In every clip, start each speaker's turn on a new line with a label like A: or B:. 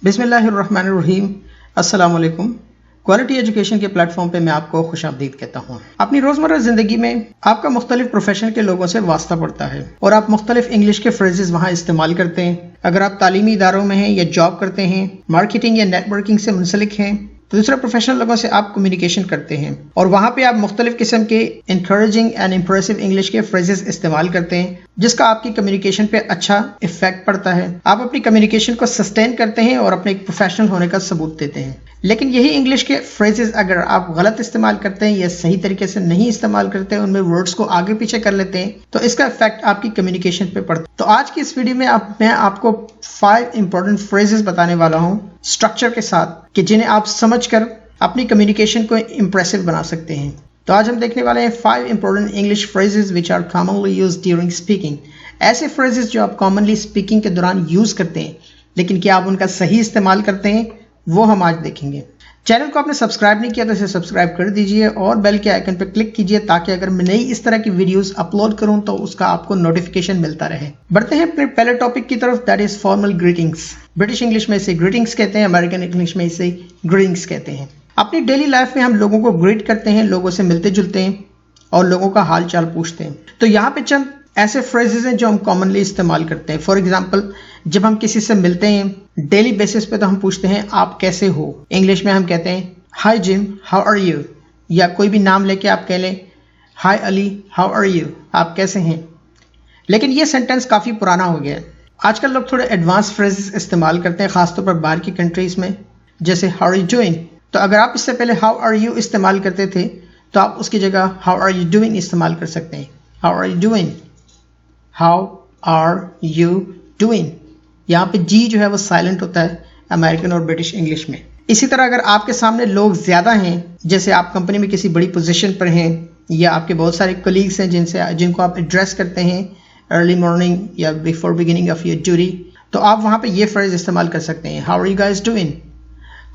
A: बिस्मिल्लाहिर्रहमानिर्रहीम। अस्सलाम वालेकुम। क्वालिटी एजुकेशन के प्लेटफॉर्म पे मैं आपको खुशामदीद कहता हूँ। अपनी रोजमर्रा जिंदगी में आपका मुख्तलिफ प्रोफेशन के लोगों से वास्ता पड़ता है और आप मुख्तलिफ इंग्लिश के फ्रेजेस वहाँ इस्तेमाल करते हैं। अगर आप तालीमी इदारों में हैं या जॉब करते हैं, मार्केटिंग या नेटवर्किंग से मुंसलिक हैं, तो दूसरे प्रोफेशनल लोगों से आप कम्युनिकेशन करते हैं और वहाँ पे आप मुख्तलिफ किस्म के इंकरेजिंग एंड इम्प्रेसिव इंग्लिश के फ्रेजेस इस्तेमाल करते हैं, जिसका आपकी कम्युनिकेशन पे अच्छा इफेक्ट पड़ता है। आप अपनी कम्युनिकेशन को सस्टेन करते हैं और अपने एक प्रोफेशनल होने का सबूत देते हैं। लेकिन यही इंग्लिश के फ्रेजेस अगर आप गलत इस्तेमाल करते हैं या सही तरीके से नहीं इस्तेमाल करते हैं, उनमें वर्ड्स को आगे पीछे कर लेते हैं, तो इसका इफेक्ट आपकी कम्युनिकेशन पे पड़ता है। तो आज की इस वीडियो में मैं आपको 5 इंपॉर्टेंट फ्रेजेस बताने वाला हूँ स्ट्रक्चर के साथ, कि जिन्हें आप समझकर अपनी कम्युनिकेशन को इम्प्रेसिव बना सकते हैं। तो आज हम देखने वाले हैं 5 important English phrases which are commonly used during speaking. ऐसे फ्रेजेस जो आप कॉमनली स्पीकिंग के दौरान यूज करते हैं, लेकिन क्या आप उनका सही इस्तेमाल करते हैं, वो हम आज देखेंगे। चैनल को आपने सब्सक्राइब नहीं किया तो इसे सब्सक्राइब कर दीजिए और बेल के आइकन पर क्लिक कीजिए, ताकि अगर मैं नई इस तरह की वीडियोस अपलोड करूं तो उसका आपको नोटिफिकेशन मिलता रहे। बढ़ते हैं अपने पहले टॉपिक की तरफ, that is formal greetings. British English में इसे ग्रीटिंग्स कहते हैं, अमेरिकन इंग्लिश में इसे ग्रीटिंग्स कहते हैं। अपनी डेली लाइफ में हम लोगों को ग्रीट करते हैं, लोगों से मिलते जुलते हैं और लोगों का हाल चाल पूछते हैं। तो यहाँ पे चंद ऐसे फ्रेजेस हैं जो हम कॉमनली इस्तेमाल करते हैं। फॉर एग्जाम्पल, जब हम किसी से मिलते हैं डेली बेसिस पे तो हम पूछते हैं आप कैसे हो। इंग्लिश में हम कहते हैं हाय जिम, हाउ आर यू, या कोई भी नाम लेके आप कह लें हाय अली, हाउ आर यू, आप कैसे हैं। लेकिन ये सेंटेंस काफ़ी पुराना हो गया है। आजकल लोग थोड़े एडवांस फ्रेजेस इस्तेमाल करते हैं, खासतौर पर बाहर की कंट्रीज़ में, जैसे हाउ आर यू डूइंग। तो अगर आप इससे पहले हाउ आर यू इस्तेमाल करते थे, तो आप उसकी जगह हाउ आर यू डूइंग इस्तेमाल कर सकते हैं। How are you doing, how are you doing. यहाँ पे जी जो है वो साइलेंट होता है अमेरिकन और ब्रिटिश इंग्लिश में। इसी तरह अगर आपके सामने लोग ज़्यादा हैं, जैसे आप कंपनी में किसी बड़ी पोजीशन पर हैं, या आपके बहुत सारे कलीग्स हैं जिनको आप एड्रेस करते हैं अर्ली मॉर्निंग या before beginning of your duty, तो आप वहाँ पे ये फ्रेज इस्तेमाल कर सकते हैं, how are you guys doing.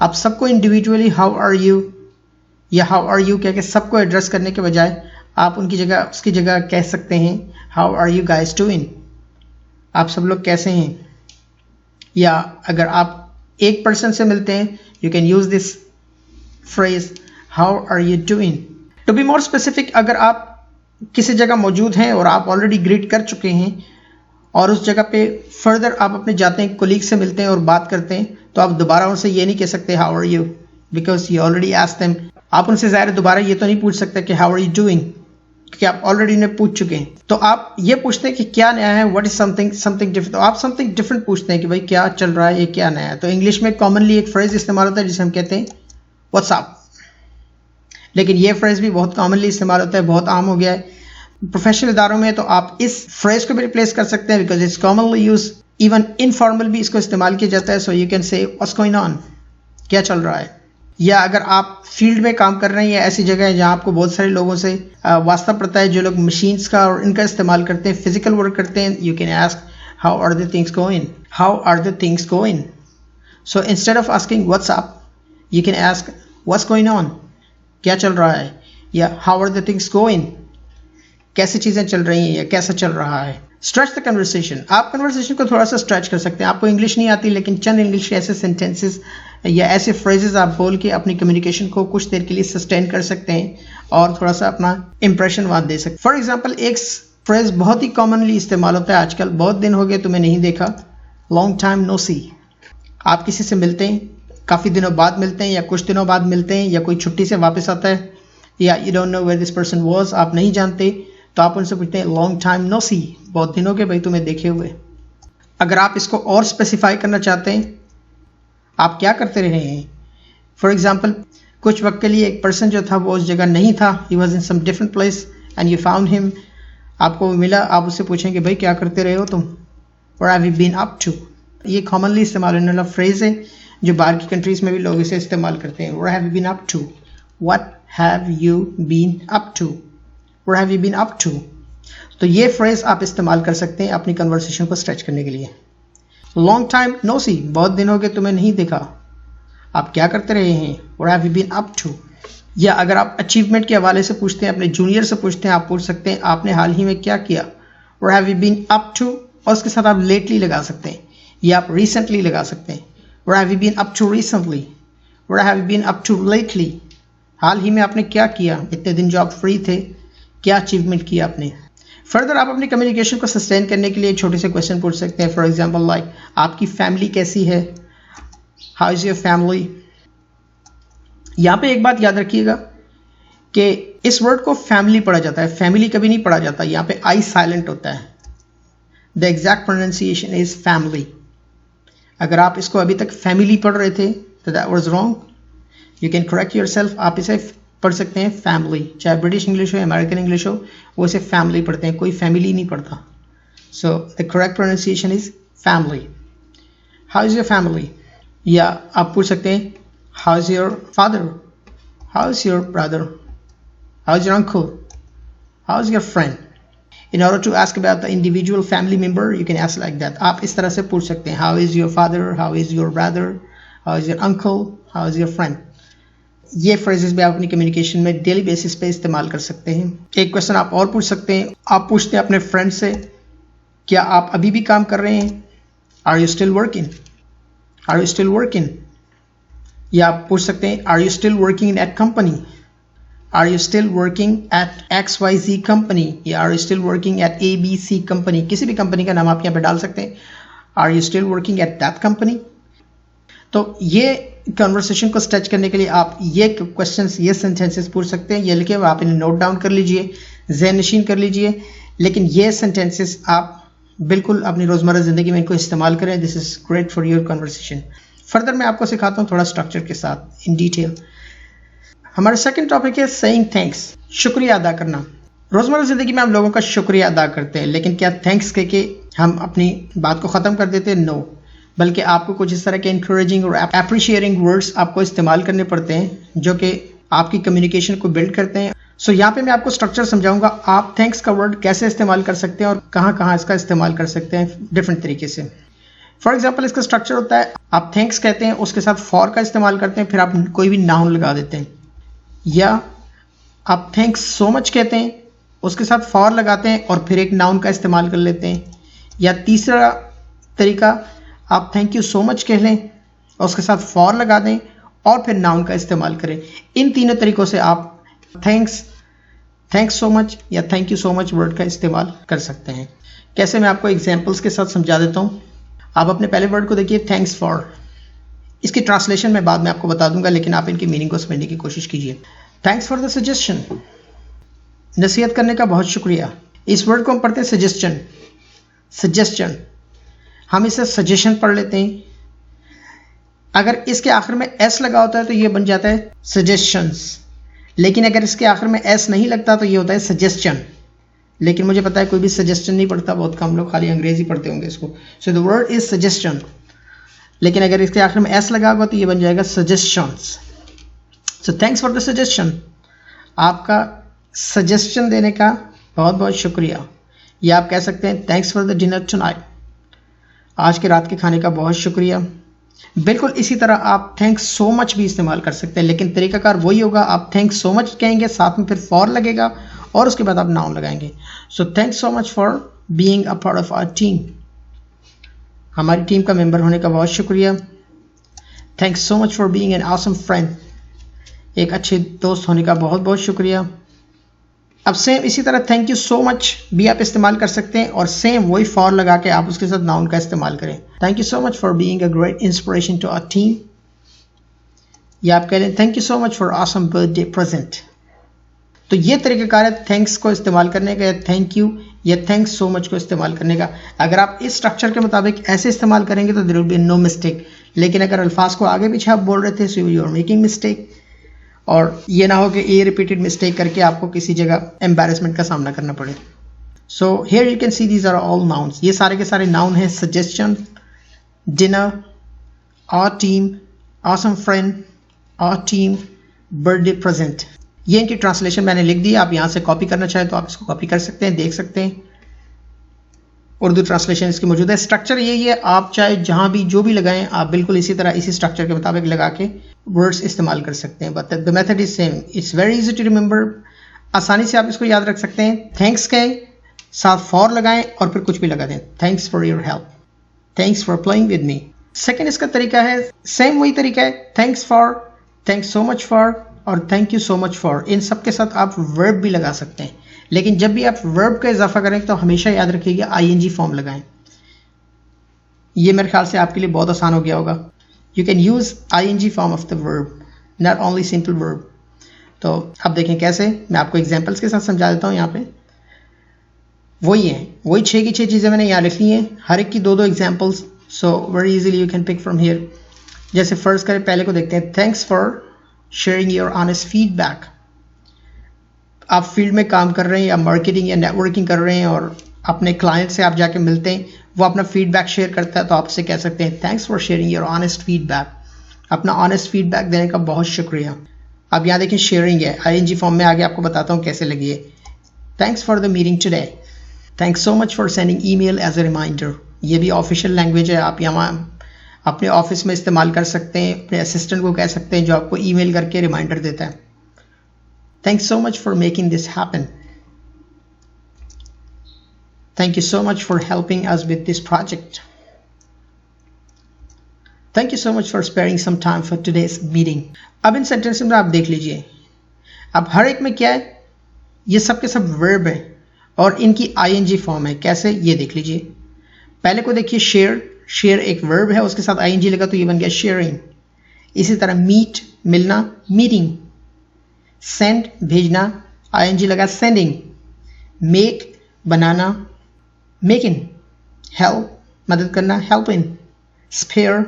A: आप सबको इंडिविजुअली हाउ आर यू या हाउ आर यू कह के सबको एड्रेस करने के बजाय आप उसकी जगह कह सकते हैं how are you guys doing, आप सब लोग कैसे हैं। या अगर आप एक पर्सन से मिलते हैं, you can use this phrase how are you doing. To be more specific, अगर आप किसी जगह मौजूद हैं और आप ऑलरेडी ग्रीट कर चुके हैं और उस जगह पे फर्दर आप अपने जाते हैं कोलीग से मिलते हैं और बात करते हैं, तो आप दोबारा उनसे ये नहीं कह सकते how are you, because you already asked them. आप उनसे ज़ाहिर दोबारा ये तो नहीं पूछ सकते कि हाउ आर यू डूइंग, कि आप ऑलरेडी उन्हें पूछ चुके हैं। तो आप ये पूछते हैं कि क्या नया है, व्हाट इज समथिंग डिफरेंट। तो आप समथिंग डिफरेंट पूछते हैं कि भाई क्या चल रहा है, ये क्या नया है। तो इंग्लिश में कॉमनली एक फ्रेज इस्तेमाल होता है जिसे हम कहते हैं व्हाट्स अप। लेकिन ये फ्रेज भी बहुत कॉमनली इस्तेमाल होता है, बहुत आम हो गया है प्रोफेशनल इदारों में। तो आप इस फ्रेज को भी रिप्लेस कर सकते हैं, because it's commonly use, even informal भी इसको इस्तेमाल किया जाता है। So you can say what's going on, क्या चल रहा है। या अगर आप फील्ड में काम कर रहे हैं या ऐसी जगह है जहाँ आपको बहुत सारे लोगों से वास्ता पड़ता है, जो लोग मशीन्स का और इनका इस्तेमाल करते हैं, फिजिकल वर्क करते हैं, you can ask how are the things going, how are the things going. So instead of asking what's up, you can ask what's going on, क्या चल रहा है। या how are the things going, कैसी चीज़ें चल रही हैं या कैसा चल रहा है। स्ट्रेच द कन्वर्सेशन, आप कन्वर्सेशन को थोड़ा सा स्ट्रेच कर सकते हैं। आपको इंग्लिश नहीं आती, लेकिन चंद इंग्लिश के ऐसे सेंटेंसेस या ऐसे फ्रेजेस आप बोल के अपनी कम्युनिकेशन को कुछ देर के लिए सस्टेन कर सकते हैं और थोड़ा सा अपना इंप्रेशन वहाँ दे सकते हैं। फॉर एग्जाम्पल, एक फ्रेज बहुत ही कॉमनली इस्तेमाल होता है आजकल, बहुत दिन हो गए तुम्हें नहीं देखा, लॉन्ग टाइम नो सी। आप किसी से मिलते हैं, काफ़ी दिनों बाद मिलते हैं या कुछ दिनों बाद मिलते हैं, या कोई छुट्टी से वापस आता है, या you don't know where this person was, आप नहीं जानते, तो आप उनसे पूछते हैं लॉन्ग टाइम नो सी, बहुत दिनों के भाई तुम्हें देखे हुए। अगर आप इसको और स्पेसिफाई करना चाहते हैं, आप क्या करते रहे हैं। फॉर एग्जाम्पल, कुछ वक्त के लिए एक पर्सन जो था वो उस जगह नहीं था, he was in some different place and you found him, आपको मिला, आप उससे पूछेंगे भाई क्या करते रहे हो तुम, और have you been up to. ये कॉमनली इस्तेमाल होने वाला फ्रेज है जो बाहर की कंट्रीज में भी लोग इसे इस्तेमाल करते हैं। और have you been up to, what have you been up to, और have you been up to. तो ये फ्रेज आप इस्तेमाल कर सकते हैं अपनी कन्वर्सेशन को स्ट्रेच करने के लिए। लॉन्ग टाइम नो सी, बहुत दिन हो गए तुम्हें नहीं देखा, आप क्या करते रहे हैं, और have you been up to. या अगर आप अचीवमेंट के हवाले से पूछते हैं, अपने जूनियर से पूछते हैं, आप पूछ सकते हैं आपने हाल ही में क्या किया, और have you been up to, और उसके साथ आप लेटली लगा सकते हैं या आप रिसेंटली लगा सकते हैं, What have you been up to recently? What have you been up to lately? हाल ही में आपने क्या किया, इतने दिन जो आप फ्री थे, क्या अचीवमेंट किया आपने। फर्दर आप अपनी कम्युनिकेशन को सस्टेन करने के लिए छोटे से क्वेश्चन पूछ सकते हैं। फॉर एग्जांपल लाइक आपकी फैमिली कैसी है, हाउ इज़ योर फैमिली। यहाँ पे एक बात याद रखिएगा कि इस वर्ड को फैमिली पढ़ा जाता है, फैमिली कभी नहीं पढ़ा जाता। यहाँ पे आई साइलेंट होता है। The exact pronunciation is family. अगर आप इसको अभी तक फैमिली पढ़ रहे थे तो that was wrong. You can correct yourself. आप इसे पढ़ सकते हैं फैमिली, चाहे ब्रिटिश इंग्लिश हो, अमेरिकन इंग्लिश हो, वो इसे फैमिली पढ़ते हैं, कोई फैमिली नहीं पढ़ता। So the correct pronunciation is family. How is your family, या आप पूछ सकते हैं how is your father, how is your brother, how is your uncle, how is your friend. In order to ask about the individual family member, you can ask like that. आप इस तरह से पूछ सकते हैं, how is your father, how is your brother, how is your uncle, how is your friend. ये phrases भी आप अपनी communication में daily basis पे इस्तेमाल कर सकते हैं। एक क्वेश्चन आप और पूछ सकते हैं, आप पूछते हैं अपने फ्रेंड से, क्या आप अभी भी काम कर रहे हैं, are you still working, are you still working. या आप पूछ सकते हैं, are you still working in that company, are you still working at XYZ company, या are you still working at ABC company. किसी भी कंपनी का नाम आप यहाँ पे डाल सकते हैं, are you still working at that company. तो ये कन्वर्सेशन को स्ट्रेच करने के लिए आप ये क्वेश्चंस, ये सेंटेंसेस पूछ सकते हैं। ये लिखे हुए आप इन्हें नोट डाउन कर लीजिए, ज़हन नशीन कर लीजिए। लेकिन ये सेंटेंसेस आप बिल्कुल अपनी रोज़मर्रा ज़िंदगी में इनको इस्तेमाल करें। This is great for your conversation. Further मैं आपको सिखाता हूँ थोड़ा स्ट्रक्चर के साथ इन डिटेल। हमारा सेकंड टॉपिक है सेइंग थैंक्स, शुक्रिया अदा करना। रोज़मर्रा ज़िंदगी में हम लोगों का शुक्रिया अदा करते हैं, लेकिन क्या थैंक्स कह के हम अपनी बात को ख़त्म कर देते हैं? नो, बल्कि आपको कुछ इस तरह के इंकरेजिंग और अप्रिशिएटिंग वर्ड्स आपको इस्तेमाल करने पड़ते हैं जो कि आपकी कम्युनिकेशन को बिल्ड करते हैं। सो यहाँ पे मैं आपको स्ट्रक्चर समझाऊंगा, आप थैंक्स का वर्ड कैसे इस्तेमाल कर सकते हैं और कहाँ कहाँ इसका इस्तेमाल कर सकते हैं डिफरेंट तरीके से। फॉर एग्जाम्पल इसका स्ट्रक्चर होता है, आप थैंक्स कहते हैं, उसके साथ फॉर का इस्तेमाल करते हैं, फिर आप कोई भी नाउन लगा देते हैं। या आप थैंक्स सो मच कहते हैं, उसके साथ फॉर लगाते हैं और फिर एक नाउन का इस्तेमाल कर लेते हैं। या तीसरा तरीका, आप थैंक यू सो मच कह लें और उसके साथ फॉर लगा दें और फिर नाउन का इस्तेमाल करें। इन तीनों तरीकों से आप थैंक्स सो मच या thank you so much word का इस्तेमाल कर सकते हैं। कैसे, मैं आपको एग्जाम्पल्स के साथ समझा देता हूँ। आप अपने पहले वर्ड को देखिए, थैंक्स फॉर। इसकी ट्रांसलेशन मैं बाद में आपको बता दूंगा, लेकिन आप इनकी मीनिंग को समझने की कोशिश कीजिए। थैंक्स फॉर द सजेशन, नसीहत करने का बहुत शुक्रिया। इस वर्ड को हम पढ़ते हैं सजेशन। हम इसे सजेशन पढ़ लेते हैं। अगर इसके आखिर में एस लगा होता है तो ये बन जाता है सजेशंस, लेकिन अगर इसके आखिर में एस नहीं लगता तो ये होता है सजेशन। लेकिन मुझे पता है कोई भी सजेशन नहीं पढ़ता, बहुत कम लोग, खाली अंग्रेजी पढ़ते होंगे इसको। So the word is suggestion, लेकिन अगर इसके आखिर में एस लगा होगा तो ये बन जाएगा suggestions. So thanks for the suggestion, आपका सजेशन देने का बहुत बहुत शुक्रिया। या आप कह सकते हैं thanks for the dinner tonight, आज के रात के खाने का बहुत शुक्रिया। बिल्कुल इसी तरह आप थैंक्स सो मच भी इस्तेमाल कर सकते हैं, लेकिन तरीकाकार वही होगा, आप थैंक्स सो मच कहेंगे, साथ में फिर फॉर लगेगा और उसके बाद आप नाउन लगाएंगे। So thanks so much for being a part of our team, हमारी टीम का मेंबर होने का बहुत शुक्रिया। Thanks so much for being an awesome friend, एक अच्छे दोस्त होने का बहुत बहुत शुक्रिया। अब सेम इसी तरह थैंक यू सो मच भी आप इस्तेमाल कर सकते हैं और सेम वही फॉर लगा के आप उसके साथ नाउन का इस्तेमाल करें। Thank you so much for being a great inspiration to our team, या आप कह लें thank you so much for awesome birthday present. तो ये तरीक़ाकार है थैंक्स को इस्तेमाल करने का, या थैंक यू या थैंक्स सो मच को इस्तेमाल करने का। अगर आप इस स्ट्रक्चर के मुताबिक ऐसे इस्तेमाल करेंगे तो there will be no mistake, लेकिन अगर अल्फाज को आगे पीछे आप बोल रहे थे so you are making mistake, और ये ना हो कि ये रिपीटेड मिस्टेक करके आपको किसी जगह एम्बैरेसमेंट का सामना करना पड़े। So here you can see these are all nouns, ये सारे के सारे नाउन हैं। Suggestion, dinner, our team, awesome friend, our team, birthday present. ये इनकी ट्रांसलेशन मैंने लिख दी, आप यहाँ से कॉपी करना चाहें तो आप इसको कॉपी कर सकते हैं, देख सकते हैं। उर्दू ट्रांसलेशन इसकी मौजूद है। स्ट्रक्चर यही है, आप चाहे जहाँ भी जो भी लगाएं आप बिल्कुल इसी तरह इसी स्ट्रक्चर के मुताबिक लगा के वर्ड्स इस्तेमाल कर सकते हैं। But the method is same, it's very easy to remember. आसानी से आप इसको याद रख सकते हैं। थैंक्स कहें, साथ फॉर लगाएं और फिर कुछ भी लगा दें। Thanks for your help, thanks for playing with me, second इसका तरीका है, सेम वही तरीका है, thanks for, thanks so much for और thank you so much for. इन सब के साथ आप वर्ब भी लगा सकते हैं, लेकिन जब भी आप वर्ब का इजाफा करें तो हमेशा याद रखिएगा आईएनजी फॉर्म लगाएं। ये मेरे ख्याल से आपके लिए बहुत आसान हो गया होगा। You can use ING form of the verb, not only simple verb. तो अब देखें कैसे, मैं आपको एग्जांपल्स के साथ समझा देता हूँ। यहाँ पे वही है, वही 6 की 6 चीज़ें मैंने यहाँ लिख ली हैं, हर एक की 2-2 examples, so very easily you can pick from here. जैसे फर्स्ट करें, पहले को देखते हैं, thanks for sharing your honest feedback. आप फील्ड में काम कर रहे हैं या मार्केटिंग या नेटवर्किंग कर रहे हैं और अपने क्लाइंट से आप जाके मिलते हैं, वो अपना फीडबैक शेयर करता है, तो आपसे कह सकते हैं thanks for sharing your honest feedback. अपना ऑनेस्ट फीडबैक देने का बहुत शुक्रिया। अब यहाँ देखिए शेयरिंग है, आईएनजी फॉर्म में आगे आपको बताता हूँ कैसे लगी है। Thanks for the meeting today, thanks so much for sending email as a reminder. ये भी ऑफिशियल लैंग्वेज है, आप यहाँ अपने ऑफिस में इस्तेमाल कर सकते हैं, अपने असिस्टेंट को कह सकते हैं जो आपको ईमेल करके रिमाइंडर देता है। Thanks so much for making this happen, thank you so much for helping us with this project, thank you so much for sparing some time for today's meeting. अब इन सेंटेंस में आप देख लीजिए, अब हर एक में क्या है, ये सब के सब वर्ब है और इनकी आईएनजी फॉर्म है। कैसे, ये देख लीजिए। पहले को देखिए, शेयर, शेयर एक वर्ब है, उसके साथ आईएनजी लगा तो ये बन गया शेयरिंग। इसी तरह मीट, मिलना, मीटिंग। सेंड, भेजना, आईएनजी लगा सेंडिंग। मेक, बनाना, मेकिंग। हेल्प, मदद करना, हेल्पिंग। स्पेयर,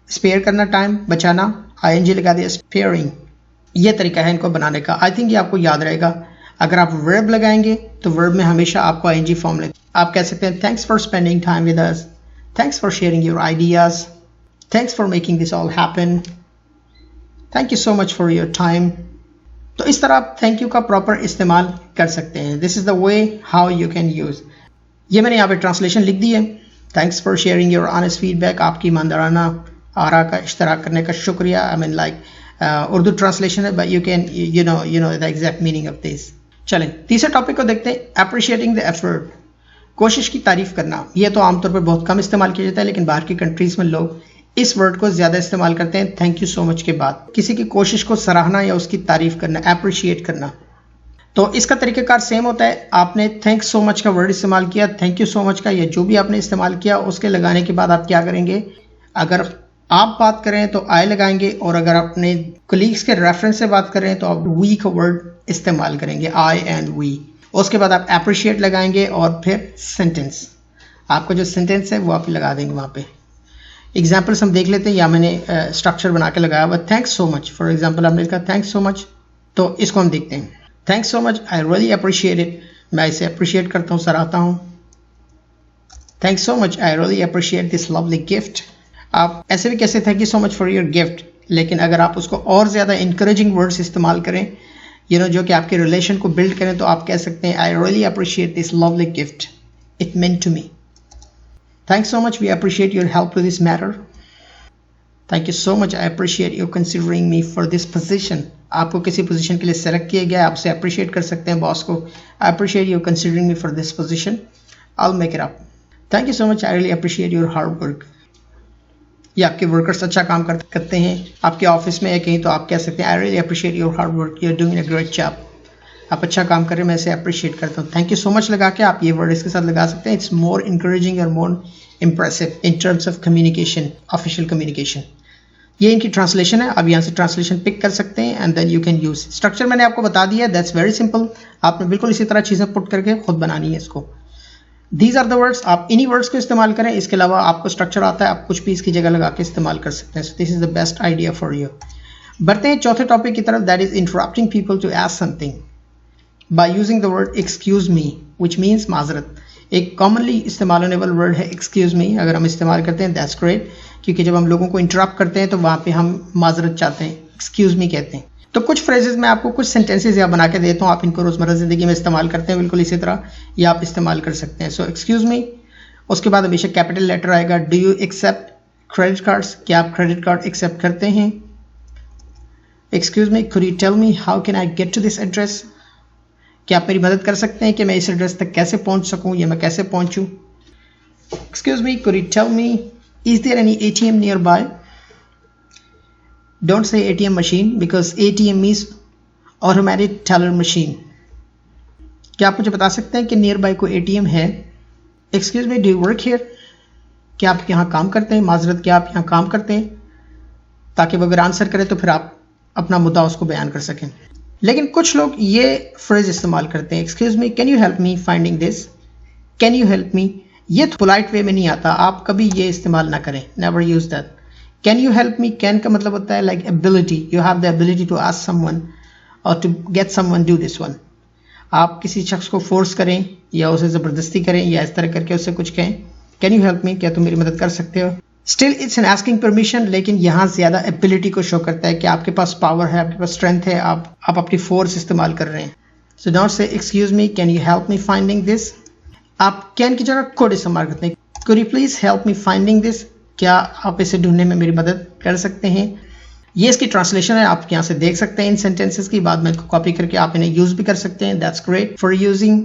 A: स्पेयर करना, टाइम बचाना, आईएनजी लगा दिया स्पेयरिंग। ये तरीका है इनको बनाने का। आई थिंक ये आपको याद रहेगा। अगर आप वर्ब लगाएंगे तो वर्ब में हमेशा आपको आईएनजी फॉर्म लगे। आप कह सकते हैं thanks for spending time with us, thanks for sharing your ideas, thanks for making this all happen, thank you so much for your time. तो इस तरह आप थैंक यू का प्रॉपर इस्तेमाल कर सकते हैं। This is the way how you can use. ये मैंने यहाँ पे ट्रांसलेशन लिख दी है। Thanks for sharing your honest feedback, आपकी ईमानदाराना आरा का इश्तराक करने का शुक्रिया। I mean like Urdu translation है, but you can you know the exact meaning of this. चलें तीसरे टॉपिक को देखते हैं, अप्रिशिएटिंग द एफर्ट, कोशिश की तारीफ करना। यह तो आमतौर पर बहुत कम इस्तेमाल किया जाता है, लेकिन बाहर की कंट्रीज में लोग इस वर्ड को ज़्यादा इस्तेमाल करते हैं थैंक यू सो मच के बाद। किसी की कोशिश को सराहना या उसकी तारीफ करना, अप्रिशिएट करना। तो इसका तरीक़ाकार सेम होता है। आपने थैंक्स सो मच का वर्ड इस्तेमाल किया, थैंक यू सो मच का या जो भी आपने इस्तेमाल किया, उसके लगाने के बाद आप क्या करेंगे, अगर आप बात करें तो आई लगाएंगे, और अगर अपने कलीग्स के रेफरेंस से बात करें तो आप वी का वर्ड इस्तेमाल करेंगे, आई एंड वी। उसके बाद आप अप्रिशिएट लगाएंगे और फिर सेंटेंस, आपका जो सेंटेंस है वो आप लगा देंगे वहाँ पे। एग्जाम्पल्स हम देख लेते हैं, या मैंने स्ट्रक्चर बना के लगाया हुआ thanks so much. For example आपने लिखा थैंक्स सो मच, तो इसको हम देखते हैं। Thanks so much, I really appreciate it, मैं इसे अप्रिशिएट करता हूँ, सराहता हूँ। Thanks so much, I really appreciate this lovely gift. आप ऐसे भी कैसे thank you so much for your gift, लेकिन अगर आप उसको और ज़्यादा इंकरेजिंग वर्ड्स इस्तेमाल करें, जो कि आपके रिलेशन को बिल्ड करें, तो आप कह सकते हैं I really appreciate this lovely gift, it meant to me. Thanks so much, we appreciate your help to this matter. Thank you so much, I appreciate you considering me for this position. आपको किसी position के लिए select किया गया, आप उसे appreciate कर सकते हैं बॉस को, आई appreciate you considering me for this position, I will make it up. Thank you so much, I really appreciate your hard work. ये आपके वर्कर्स अच्छा काम करते हैं आपके ऑफिस में या कहीं, तो आप कह सकते हैं I really appreciate your hard work, you are doing a great job. आप अच्छा काम करें, मैं इसे अप्रिशिएट करता हूँ। थैंक यू सो मच लगा के आप ये वर्ड इसके साथ लगा सकते हैं। इट्स मोर इंकरेजिंग और more impressive in terms of communication, official communication. ये इनकी ट्रांसलेशन है। आप यहाँ से ट्रांसलेशन पिक कर सकते हैं and then you can use. Structure मैंने आपको बता दिया, दैट्स वेरी सिंपल। आपने बिल्कुल इसी तरह चीज़ें पुट करके खुद बनानी है इसको। दीज आर द वर्ड्स, आप इन्हीं वर्ड्स को इस्तेमाल करें। इसके अलावा आपको स्ट्रक्चर आता है, आप कुछ भी इसकी जगह लगा के इस्तेमाल कर सकते हैं। So this is the best idea for you. बढ़ते हैं चौथे टॉपिक की तरफ, that is interrupting people to ask something by using the word excuse me, which means माजरत। एक कॉमनली इस्तेमाल होने वाला वर्ड है एक्सक्यूज मी। अगर हम इस्तेमाल करते हैं दैट्स ग्रेट, क्योंकि जब हम लोगों को इंटरप्ट करते हैं तो वहाँ पे हम माजरत चाहते हैं, एक्सक्यूज मी कहते हैं। तो कुछ फ्रेजेस में आपको कुछ सेंटेंसेस या बना के देता हूँ, आप इनको रोज़मर्रा ज़िंदगी में इस्तेमाल करते हैं बिल्कुल इसी तरह, या आप इस्तेमाल कर सकते हैं। सो एक्सक्यूज मी, उसके बाद हमेशा कैपिटल लेटर आएगा। Do you accept credit cards, क्या आप क्रेडिट कार्ड एक्सेप्ट करते हैं। Excuse me, could you tell me how can I get to this address, क्या आप मेरी मदद कर सकते हैं कि मैं इस एड्रेस तक कैसे पहुँच सकूँ या मैं कैसे पहुँचूँ। Excuse me, could you tell me Is there any ATM nearby? Don't say ATM machine because ATM means automatic teller machine. क्या आप मुझे बता सकते हैं कि नियर बाय कोई ATM है? Excuse me, do you work here? क्या आप यहाँ काम करते हैं? माजरत, क्या आप यहाँ काम करते हैं? ताकि वो अगर आंसर करे तो फिर आप अपना मुद्दा उसको बयान कर सकें। लेकिन कुछ लोग ये फ्रेज इस्तेमाल करते हैं, excuse me, can you help me finding this, can you help मी। ये पोलाइट वे में नहीं आता, आप कभी ये इस्तेमाल ना करें, never use that. Can you help me, can का मतलब होता है like ability, you have the ability to ask someone or to get someone do this one. आप किसी शख्स को फोर्स करें या उसे ज़बरदस्ती करें या इस तरह करके उससे कुछ कहें, कैन यू हेल्प मी, क्या तुम मेरी मदद कर सकते हो। Still it's an asking permission, लेकिन यहाँ ज़्यादा एबिलिटी को शो करता है कि आपके पास पावर है, आपके पास स्ट्रेंथ है, आप अपनी फोर्स इस्तेमाल कर रहे हैं। So don't say excuse me, can you help me finding this. आप कैन की जगह कुड इस्तेमाल करते हैं, could you please help me finding this, क्या आप इसे ढूंढने में मेरी मदद कर सकते हैं। ये इसकी ट्रांसलेशन है, आप यहाँ से देख सकते हैं इन सेंटेंसेस की, बाद में इनको कॉपी करके आप इन्हें यूज़ भी कर सकते हैं, दैट्स ग्रेट फॉर यूजिंग।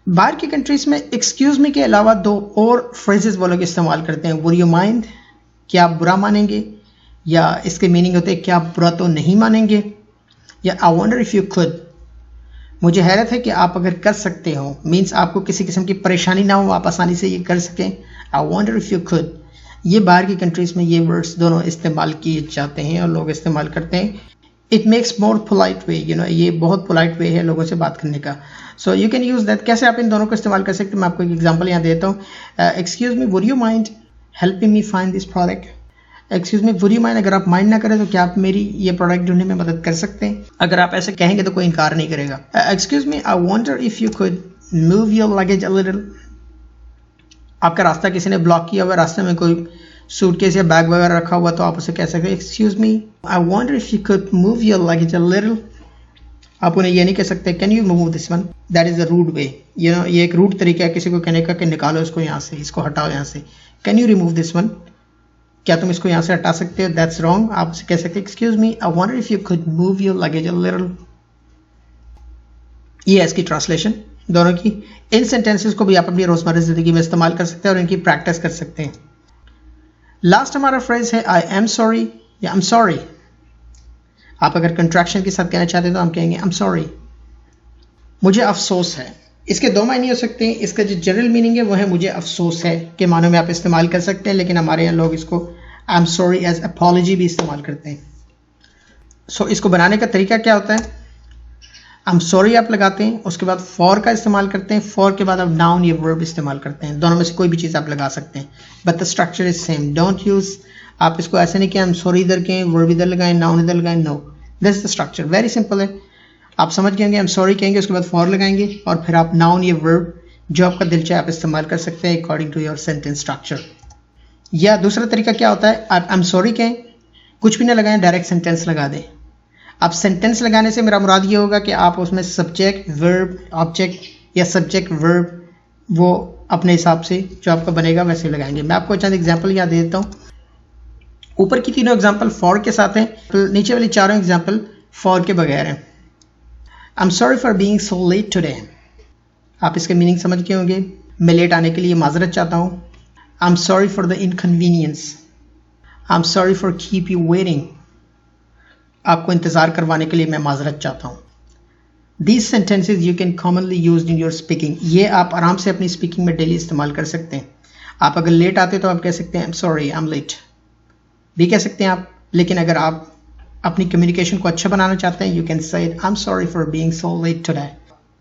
A: बाहर की कंट्रीज में एक्सक्यूज मी के अलावा दो और फ्रेजेस वो लोग इस्तेमाल करते हैं, वुड यू माइंड, क्या आप बुरा मानेंगे, या इसके मीनिंग होते हैं क्या आप बुरा तो नहीं मानेंगे, या आई वंडर इफ़ यू खुद, मुझे हैरत है कि आप अगर कर सकते हो, मीन्स आपको किसी किस्म की परेशानी ना हो, आप आसानी से ये कर सकें, आई वंडर इफ़ यू खुद। ये बाहर की कंट्रीज में ये वर्ड्स दोनों इस्तेमाल किए जाते हैं और लोग इस्तेमाल करते हैं। It makes more polite way, you know, ये बहुत पोलाइट वे है लोगों से बात करने का। So you can use that. कैसे आप इन दोनों को इस्तेमाल कर सकते हैं, मैं आपको एक एग्जांपल यहाँ देता हूँ। Excuse me, would you mind helping me find this product. Excuse me, would you mind, अगर आप माइंड ना करें तो क्या आप मेरी ये प्रोडक्ट ढूंढने में मदद कर सकते हैं। अगर आप ऐसे कहेंगे तो कोई इनकार नहीं करेगा। Excuse me, I wonder if you could move your luggage a little. आपका रास्ता किसी ने ब्लॉक किया हुआ, रास्ते में कोई सूटकेस या बैग वगैरह रखा हुआ, तो आप उसे कह सकते हैं excuse me, I wonder if you could move your luggage a little. आप उन्हें ये नहीं कह सकते can you move this one, that is a rude way, you know, ये एक रूड तरीका है किसी को कहने का कि निकालो इसको यहाँ से, इसको हटाओ यहाँ से। Can you remove this one, क्या तुम इसको यहाँ से हटा सकते हो, दैट्स रॉन्ग। आप उसे कह सकते हैं excuse me, I wonder if you could move your luggage a little. ये है इसकी ट्रांसलेशन दोनों की। इन सेंटेंसेस को भी आप अपनी रोजमर्रा जिंदगी में इस्तेमाल कर सकते हैं और इनकी प्रैक्टिस कर सकते हैं। लास्ट हमारा फ्रेज है आई एम सॉरी या आई एम सॉरी। आप अगर कंट्रैक्शन के साथ कहना चाहते हैं तो हम कहेंगे आई एम सॉरी, मुझे अफसोस है। इसके दो मायने हो सकते हैं। इसका जो जनरल मीनिंग है वो है मुझे अफसोस है के मानों में आप इस्तेमाल कर सकते हैं, लेकिन हमारे यहाँ लोग इसको I am sorry as apology भी इस्तेमाल करते हैं। सो इसको बनाने का तरीका क्या होता है, आई एम सॉरी आप लगाते हैं, उसके बाद फॉर का इस्तेमाल करते हैं, फॉर के बाद आप नाउन या वर्ब इस्तेमाल करते हैं। दोनों में से कोई भी चीज़ आप लगा सकते हैं, but the structure is same. Don't use, आप इसको ऐसे नहीं कि आई एम सॉरी इधर कहें, वर्ब इधर लगाएं, नाउन इधर लगाएं, no, this is the structure, very simple है। आप समझ गए होंगे, आई एम सॉरी कहेंगे, उसके बाद फॉर लगाएंगे और फिर आप नाउन या वर्ब जो आपका दिल चाहे आप इस्तेमाल कर सकते हैं according to your sentence structure. या दूसरा तरीका क्या होता है, आप आई एम सॉरी कहें, कुछ भी ना लगाएं, डायरेक्ट सेंटेंस लगा दें। अब सेंटेंस लगाने से मेरा मुराद ये होगा कि आप उसमें सब्जेक्ट, वर्ब, ऑब्जेक्ट या सब्जेक्ट वर्ब वो अपने हिसाब से जो आपका बनेगा वैसे लगाएंगे। मैं आपको चंद एग्जांपल यहाँ दे देता हूँ। ऊपर की तीनों एग्जांपल फॉर के साथ हैं, तो नीचे वाली चारों एग्जांपल फॉर के बगैर हैं। आई am sorry for being so let today. आप इसके मीनिंग समझ गए होंगे, मैं लेट आने के लिए माजरत चाहता हूँ। आई am sorry for the inconvenience. I am sorry for keep you waiting. आपको इंतज़ार करवाने के लिए मैं माजरत चाहता हूँ। These sentences you can commonly used in your speaking। ये आप आराम से अपनी स्पीकिंग में डेली इस्तेमाल कर सकते हैं। आप अगर लेट आते तो आप कह सकते हैं I'm sorry, I'm late भी कह सकते हैं आप। लेकिन अगर आप अपनी कम्युनिकेशन को अच्छा बनाना चाहते हैं, you can say I'm sorry for being so late today।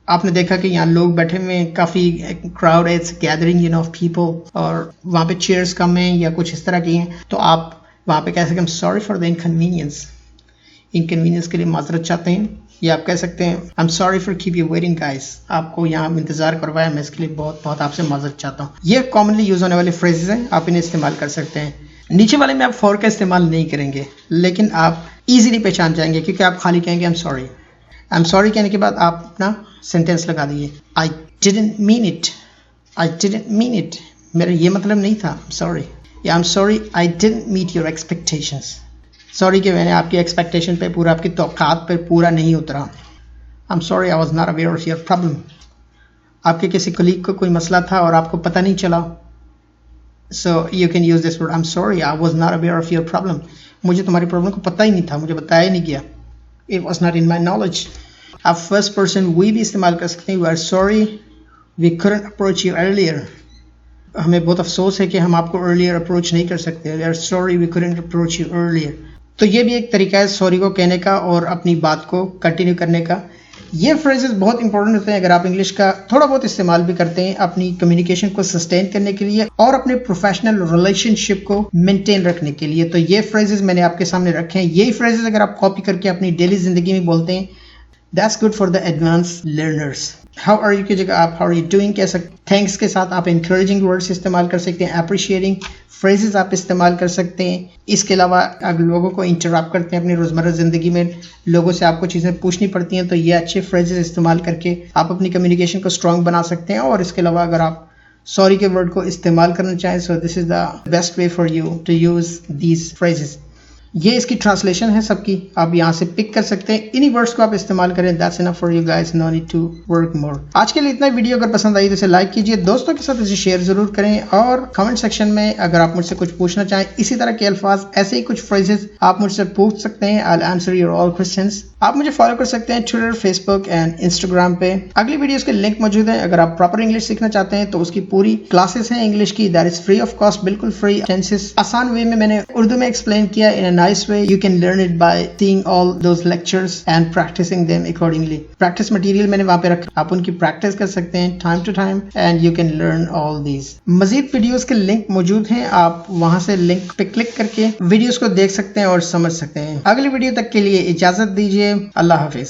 A: आपने देखा कि यहाँ लोग बैठे हुए हैं, काफ़ी क्राउड है, इट्स गैदरिंग ऑफ पीपल, और वहाँ पे चेयर्स कम हैं या कुछ इस तरह की हैं, तो आप वहाँ पे कह सकते हैं I'm sorry for the inconvenience। Inconvenience के लिए माजरत चाहते हैं। या आप कह सकते हैं आई am sorry for keep you waiting guys. आपको यहाँ इंतजार करवाया, मैं इसके लिए बहुत बहुत आपसे माजरत चाहता हूँ। ये कॉमनली यूज होने वाले फ्रेजेस हैं, आप इन्हें इस्तेमाल कर सकते हैं। नीचे वाले में आप फॉर का इस्तेमाल नहीं करेंगे, लेकिन आप इजीली पहचान जाएंगे क्योंकि आप खाली कहेंगे I am sorry. I am sorry कहने के बाद आप अपना सेंटेंस लगा दीजिए, I didn't mean it. I didn't mean it, मेरा ये मतलब नहीं था, सॉरी। या I am sorry I didn't meet your expectations. Sorry कि मैंने आपकी एक्सपेक्टेशन पे पूरा, आपकी तौक़ात पे पूरा नहीं उतरा। आई am sorry I was not aware of your problem. आपके किसी कलीग को कोई मसला था और आपको पता नहीं चला, So you can use this word, I'm sorry, I was not aware of your problem. मुझे तुम्हारी प्रॉब्लम को पता ही नहीं था, मुझे बताया नहीं गया. It was not in my knowledge. आप फर्स्ट पर्सन we भी इस्तेमाल कर सकते हैं. We are sorry we couldn't approach you earlier. हमें बहुत अफसोस है कि हम आपको earlier अप्रोच नहीं कर सकते. We are sorry we couldn't approach you earlier. तो ये भी एक तरीका है सॉरी को कहने का और अपनी बात को कंटिन्यू करने का. ये फ्रेजेस बहुत इंपॉर्टेंट होते हैं अगर आप इंग्लिश का थोड़ा बहुत इस्तेमाल भी करते हैं अपनी कम्युनिकेशन को सस्टेन करने के लिए और अपने प्रोफेशनल रिलेशनशिप को मेंटेन रखने के लिए. तो ये फ्रेजेस मैंने आपके सामने रखे हैं. यही फ्रेजेस अगर आप कॉपी करके अपनी डेली जिंदगी में बोलते हैं, that's good for the advance learners. How are you की जगह आप हाउ आर यू डूइंग कह सकते. थैंक्स के साथ आप इंकरेजिंग वर्ड्स इस्तेमाल कर सकते हैं. अप्रिशिएटिंग फ्रेजेस आप इस्तेमाल कर सकते हैं. इसके अलावा अगर लोगों को इंटरप्ट करते हैं अपनी रोज़मर्रा ज़िंदगी में, लोगों से आपको चीज़ें पूछनी पड़ती हैं, तो ये अच्छे फ्रेजेस इस्तेमाल करके आप अपनी कम्युनिकेशन को स्ट्रॉन्ग बना सकते हैं. और इसके अलावा अगर आप सॉरी के वर्ड को इस्तेमाल करना चाहें, so this is the best way for you to use these phrases. ये इसकी ट्रांसलेशन है सबकी, आप यहाँ से पिक कर सकते हैं. इन्हीं वर्ड्स को आप इस्तेमाल करें. That's enough for you guys, no need to work more. आज के लिए इतना. वीडियो अगर पसंद आई तो इसे लाइक कीजिए, दोस्तों के साथ इसे शेयर जरूर करें और कमेंट सेक्शन में अगर आप मुझसे कुछ पूछना चाहें इसी तरह के अल्फाज, ऐसे ही कुछ फ्रेजेस आप मुझसे पूछ सकते हैं. I will answer your all questions. आप मुझे फॉलो कर सकते हैं ट्विटर, फेसबुक एंड इंस्टाग्राम पे. अगली वीडियोस के लिंक मौजूद हैं. अगर आप प्रॉपर इंग्लिश सीखना चाहते हैं तो उसकी पूरी क्लासेस हैं इंग्लिश की, that is free of cost, बिल्कुल फ्री. टेंसेस आसान वे में मैंने उर्दू में एक्सप्लेन किया in a nice way. You can learn it by seeing all those lectures and practicing them accordingly. Practice material मैंने वहाँ पे रखा, आप उनकी प्रैक्टिस कर सकते हैं time to time and you can learn all these. मजीद वीडियोस के लिंक मौजूद हैं, आप वहाँ से लिंक पे क्लिक करके वीडियोस को देख सकते हैं और समझ सकते हैं. अगली वीडियो तक के लिए इजाजत दीजिए. अल्लाह हाफिज.